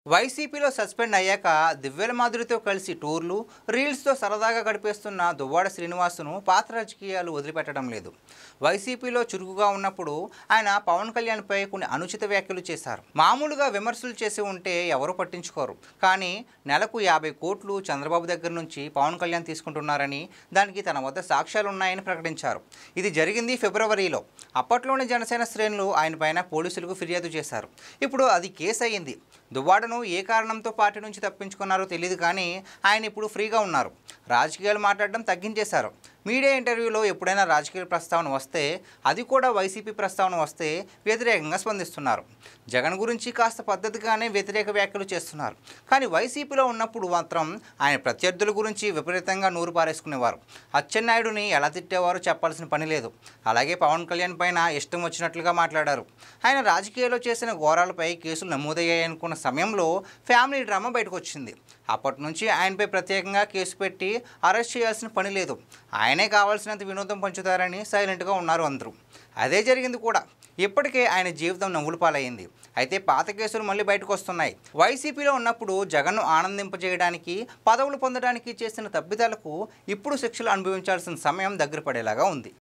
వైసీపీలో సస్పెండ్ అయ్యాక దివ్యల మాధురితో కలిసి టూర్లు, రీల్స్తో సరదాగా గడిపేస్తున్న దువ్వాడ శ్రీనివాసును పాత రాజకీయాలు వదిలిపెట్టడం లేదు. వైసీపీలో చురుకుగా ఉన్నప్పుడు ఆయన పవన్ కళ్యాణ్పై కొన్ని అనుచిత వ్యాఖ్యలు చేశారు. మామూలుగా విమర్శలు చేసి ఉంటే ఎవరూ పట్టించుకోరు. కానీ నెలకు 50 కోట్లు చంద్రబాబు దగ్గర నుంచి పవన్ కళ్యాణ్ తీసుకుంటున్నారని, దానికి తన వద్ద సాక్ష్యాలున్నాయని ప్రకటించారు. ఇది జరిగింది ఫిబ్రవరిలో. అప్పట్లోనే జనసేన శ్రేణులు ఆయన పైన పోలీసులకు ఫిర్యాదు చేశారు. ఇప్పుడు అది కేసు అయ్యింది. దువ్వాడను ఏ కారణంతో పార్టీ నుంచి తప్పించుకున్నారో తెలియదు, కానీ ఆయన ఇప్పుడు ఫ్రీగా ఉన్నారు. రాజకీయాలు మాట్లాడడం తగ్గించేశారు. మీడియా ఇంటర్వ్యూలో ఎప్పుడైనా రాజకీయ ప్రస్తావన వస్తే, అది కూడా వైసీపీ ప్రస్తావన వస్తే వ్యతిరేకంగా స్పందిస్తున్నారు. జగన్ గురించి కాస్త పద్ధతిగానే వ్యతిరేక వ్యాఖ్యలు చేస్తున్నారు. కానీ వైసీపీలో ఉన్నప్పుడు మాత్రం ఆయన ప్రత్యర్థుల గురించి విపరీతంగా నూరు పారేసుకునేవారు. అచ్చెన్నాయుడుని ఎలా తిట్టేవారో చెప్పాల్సిన పని లేదు. అలాగే పవన్ కళ్యాణ్ పైన ఇష్టం వచ్చినట్లుగా మాట్లాడారు. ఆయన రాజకీయాల్లో చేసిన ఘోరాలపై కేసులు నమోదయ్యాయనుకున్న సమయంలో ఫ్యామిలీ డ్రామా బయటకు వచ్చింది. అప్పటి నుంచి ఆయనపై ప్రత్యేకంగా కేసు పెట్టి అరెస్ట్ చేయాల్సిన పని లేదు. ఆయనే కావాల్సినంత వినోదం పంచుతారని సైలెంట్గా ఉన్నారు అందరూ. అదే జరిగింది కూడా. ఇప్పటికే ఆయన జీవితం నవ్వుల పాలయ్యింది. అయితే పాత కేసులు మళ్ళీ బయటకు వస్తున్నాయి. వైసీపీలో ఉన్నప్పుడు జగన్ను ఆనందింపజేయడానికి, పదవులు పొందడానికి చేసిన తప్పిదాలకు ఇప్పుడు శిక్షలు అనుభవించాల్సిన సమయం దగ్గర పడేలాగా ఉంది.